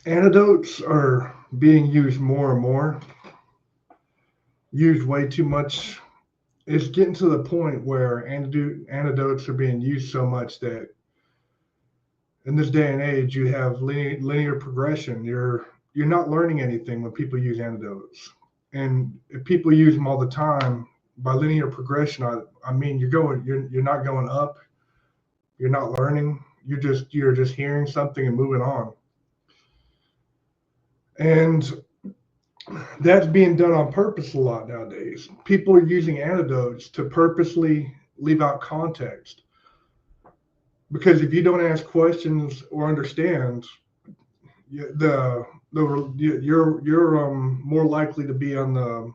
Antidotes are being used more and more, used way too much. It's getting to the point where antidotes are being used so much that in this day and age you have linear progression. You're not learning anything when people use antidotes, and if people use them all the time, by linear progression, I mean you're not going up, you're not learning, you're just hearing something and moving on. And that's being done on purpose a lot nowadays. People are using antidotes to purposely leave out context, because if you don't ask questions or understand, you're more likely to be on the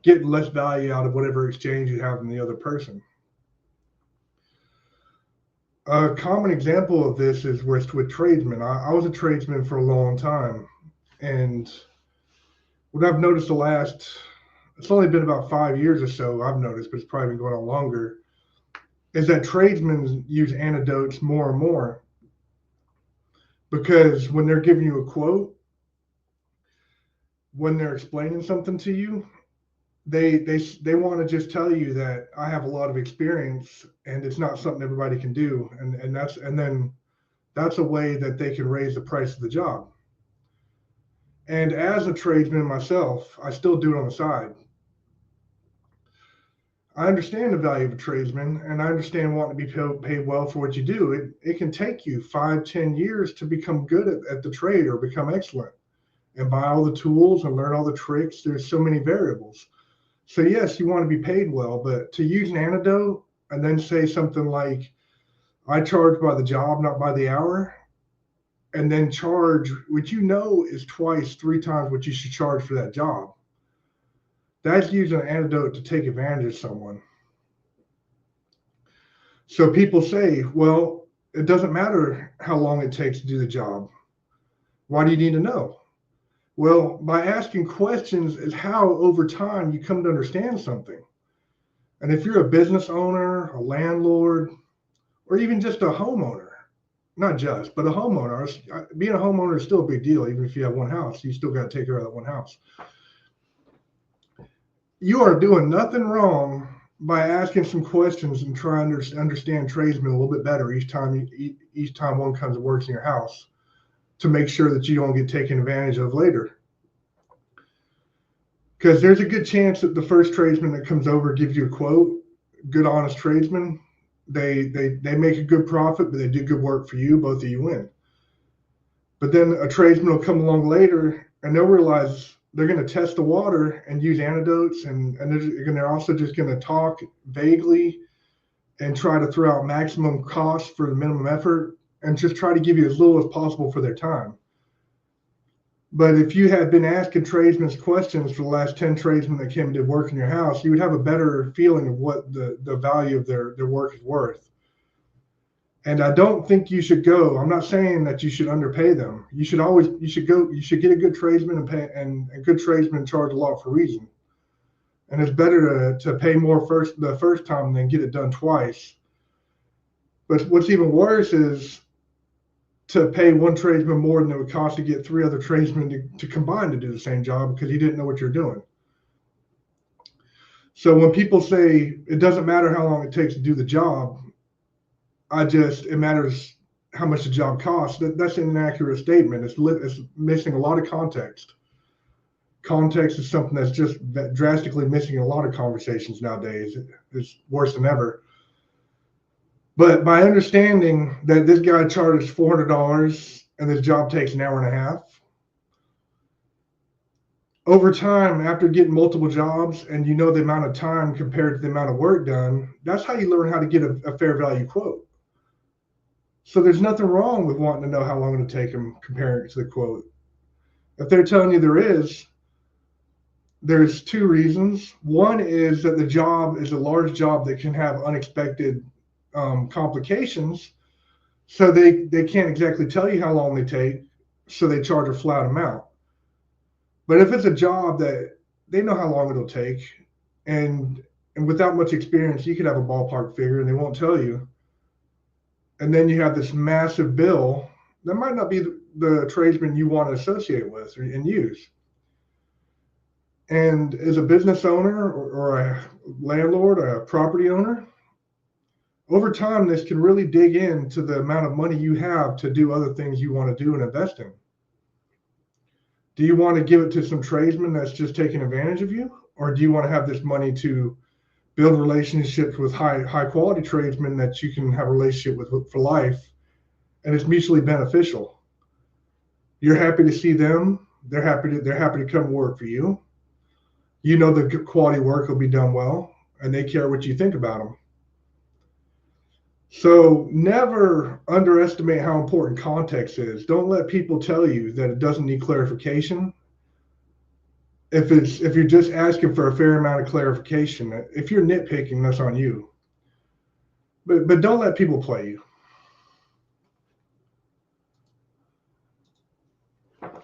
getting less value out of whatever exchange you have in the other person. A common example of this is with tradesmen. I was a tradesman for a long time, and what I've noticed it's only been about 5 years or so I've noticed, but it's probably been going on longer, is that tradesmen use anecdotes more and more, because when they're giving you a quote, when they're explaining something to you, they want to just tell you that I have a lot of experience and it's not something everybody can do, and then that's a way that they can raise the price of the job. And as a tradesman myself, I still do it on the side. I understand the value of a tradesman, and I understand wanting to be paid well for what you do. It can take you 5, 10 years to become good at the trade or become excellent and buy all the tools and learn all the tricks. There's so many variables. So yes, you want to be paid well, but to use an antidote and then say something like, I charge by the job, not by the hour, and then charge what you know is twice, 3 times what you should charge for that job. That's using an antidote to take advantage of someone. So people say, well, it doesn't matter how long it takes to do the job. Why do you need to know? Well, by asking questions is how over time you come to understand something. And if you're a business owner, a landlord, or even just a homeowner, not just, but a homeowner, being a homeowner is still a big deal. Even if you have one house, you still got to take care of that one house. You are doing nothing wrong by asking some questions and trying to understand tradesmen a little bit better each time one comes and works in your house, to make sure that you don't get taken advantage of later. Because there's a good chance that the first tradesman that comes over gives you a quote, good honest tradesman, they make a good profit, but they do good work for you, both of you win. But then a tradesman will come along later and they'll realize they're going to test the water and use antidotes, and they're also just going to talk vaguely and try to throw out maximum cost for the minimum effort and just try to give you as little as possible for their time. But if you had been asking tradesmen questions for the last 10 tradesmen that came and did work in your house, you would have a better feeling of what the value of their work is worth. And I don't think you should go. I'm not saying that you should underpay them. You should get a good tradesman and good tradesmen charge a lot for a reason. And it's better to pay more the first time than get it done twice. But what's even worse is to pay one tradesman more than it would cost to get 3 other tradesmen to combine to do the same job, because he didn't know what you're doing. So when people say it doesn't matter how long it takes to do the job, it matters how much the job costs. That's an inaccurate statement. It's missing a lot of context. Context is something that's just drastically missing in a lot of conversations nowadays. It's worse than ever. But by understanding that this guy charges $400 and this job takes an hour and a half, over time, after getting multiple jobs and you know the amount of time compared to the amount of work done, that's how you learn how to get a fair value quote. So there's nothing wrong with wanting to know how long it'll take them comparing it to the quote. If they're telling you there's 2 reasons. One is that the job is a large job that can have unexpected complications, so they can't exactly tell you how long they take, so they charge a flat amount. But if it's a job that they know how long it'll take, and without much experience, you could have a ballpark figure and they won't tell you. And then you have this massive bill that might not be the tradesman you want to associate with and use. And as a business owner or a landlord, a property owner, over time, this can really dig into the amount of money you have to do other things you want to do and invest in. Do you want to give it to some tradesman that's just taking advantage of you? Or do you want to have this money to build relationships with high quality tradesmen that you can have a relationship with for life, and it's mutually beneficial? You're happy to see them. They're happy to come work for you. You know the quality work will be done well, and they care what you think about them. So never underestimate how important context is. Don't let people tell you that it doesn't need clarification. If you're just asking for a fair amount of clarification, if you're nitpicking, that's on you. But don't let people play you.